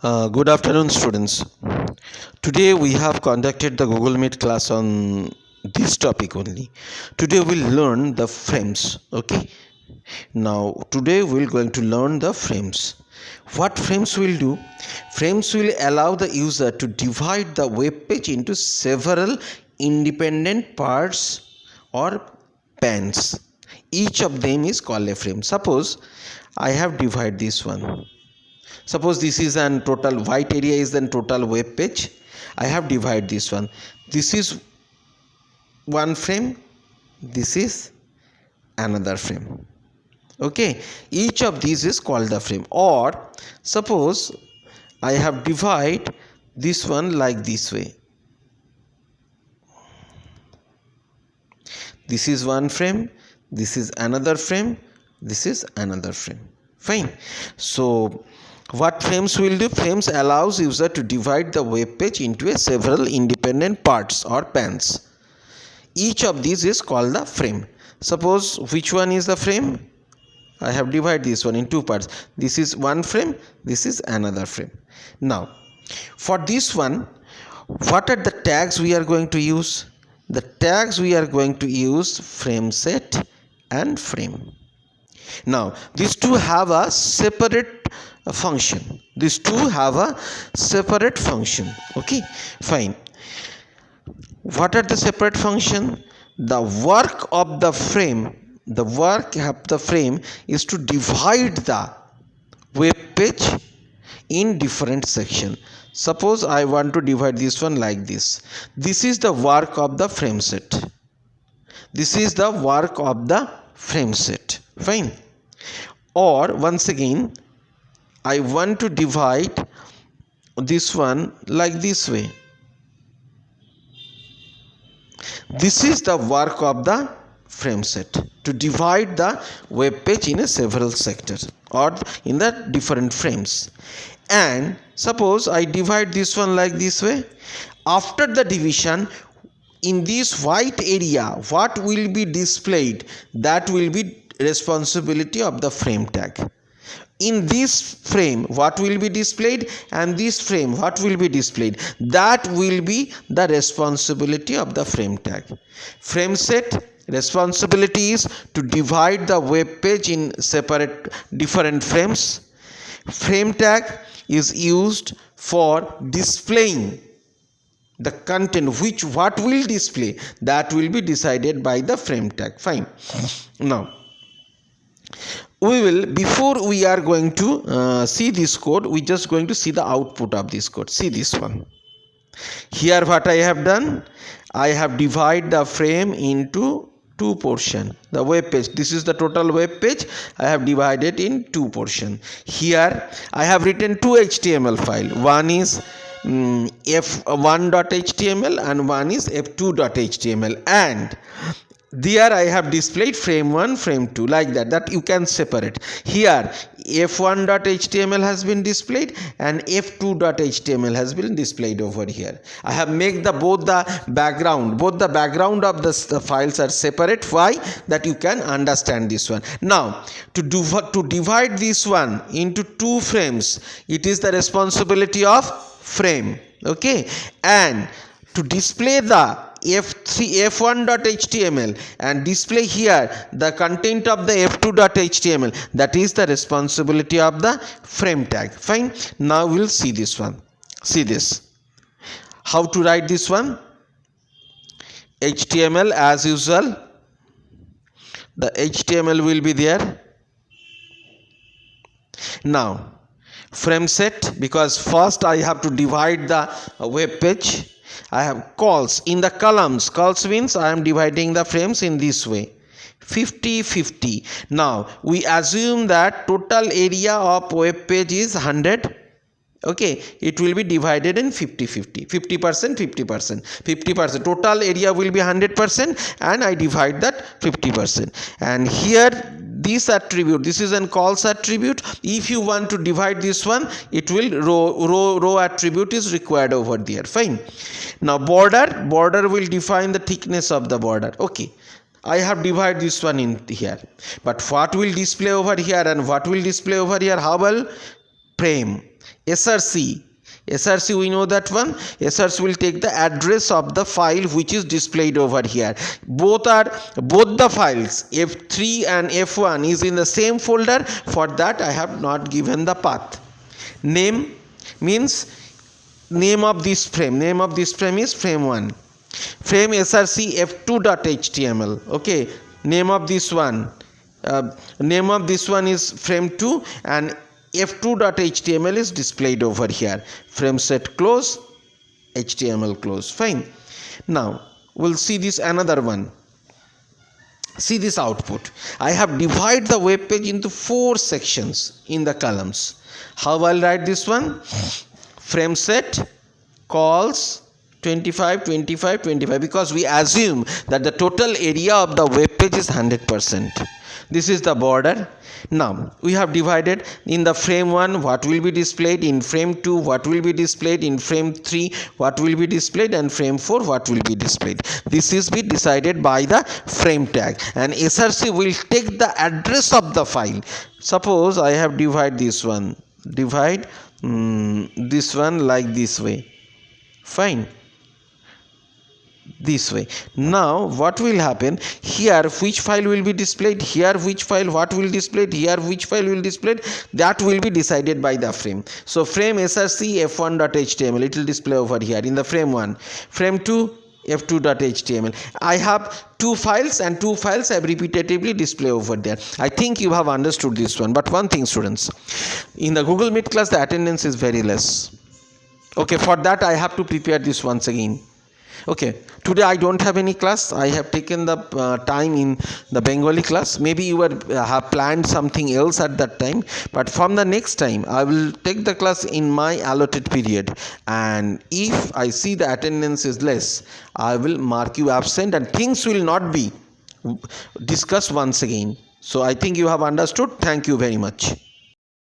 Good afternoon, students. Today we have conducted the Google Meet class on this topic only. Today we'll learn the frames. Okay. Now today we're going to learn the frames. What frames will do? Frames will allow the user to divide the web page into several independent parts or pans. Each of them is called a frame. Suppose I have divided this one. Suppose this is an total white area is the total web page. I have divided this one. This is one frame. This is another frame. Okay, each of these is called the frame. Or suppose I have divided this one like this way. This is one frame. This is another frame. This is another frame. Fine. So what frames will do? Frames allows user to divide the web page into a several independent parts or pans. Each of these is called the frame. Suppose which one is the frame? I have divided this one in two parts. This is one frame. This is another frame. Now, for this one, what are the tags we are going to use? The tags we are going to use frame set and frame. Now, these two have a separate function. These two have a separate function. Okay, fine. What are the separate function? The work of the frame is to divide the web page in different section. Suppose I want to divide this one like this. This is the work of the frame set. This is the work of the frame set. Fine. Or once again, I want to divide this one like this way. This is the work of the frame set, to divide the web page in a several sectors or in the different frames. And suppose I divide this one like this way. After the division, in this white area, what will be displayed? That will be responsibility of the frame tag. In this frame, what will be displayed, and this frame, what will be displayed? That will be the responsibility of the frame tag. Frame set responsibility is to divide the web page in separate different frames. Frame tag is used for displaying the content, what will display, that will be decided by the frame tag. Fine. Now we will, before we are going to see this code, we just going to see the output of this code. See this one. Here what I have done, I have divided the frame into two portion. The web page, this is the total web page, I have divided in two portion. Here I have written two HTML file. One is f1.html and one is f2.html, and there I have displayed frame 1, frame 2, like that you can separate. Here f1.html has been displayed and f2.html has been displayed over here. I have made both the background of the files are separate. Why? That you can understand this one. Now to divide this one into two frames, it is the responsibility of frame. Okay, and to display the f1.html and display here the content of the f2.html, that is the responsibility of the frame tag. Fine. Now we'll see this one. See this. How to write this one? HTML as usual. The HTML will be there. Now frame set, because first I have to divide the web page. I have calls in the columns. Calls means I am dividing the frames in this way, 50-50. Now we assume that total area of web page is 100. Okay, it will be divided in 50-50, 50%, 50%. Total area will be 100%, and I divide that 50%. And here this attribute, this is an calls attribute. If you want to divide this one, it will row attribute is required over there. Fine. Now border will define the thickness of the border. Okay, I have divided this one in here, but what will display over here and what will display over here? How well? frame. SRC, we know that one. SRC will take the address of the file which is displayed over here. Both the files F3 and F1 is in the same folder. For that I have not given the path. Name means name of this frame. Name of this frame is frame 1. Frame SRC f2.html. Okay, name of this one is frame 2 and f2.html is displayed over here. Frame set close, HTML close. Fine. Now we'll see this another one. See this output. I have divided the web page into 4 sections in the columns. How I'll write this one? Frame set calls 25, 25, 25, because we assume that the total area of the web page is 100%. This is the border. Now we have divided in the frame 1 what will be displayed, in frame 2 what will be displayed, in frame 3 what will be displayed, and frame 4 what will be displayed. This is be decided by the frame tag, and SRC will take the address of the file. Suppose I have divide this one like this way. Fine. This way. Now what will happen here? Which file will be displayed here? Which file what will displayed here? Which file will displayed? That will be decided by the frame. So frame SRC f1.html, it will display over here in the frame 1. Frame 2 f2.html. I have 2 files, and 2 files have repetitively display over there. I think you have understood this one. But one thing, students, in the Google Meet class the attendance is very less. Okay, for that I have to prepare this once again. Okay, today I don't have any class. I have taken the time in the Bengali class. Maybe you have planned something else at that time, but from the next time I will take the class in my allotted period, and if I see the attendance is less, I will mark you absent and things will not be discussed once again. So I think you have understood. Thank you very much.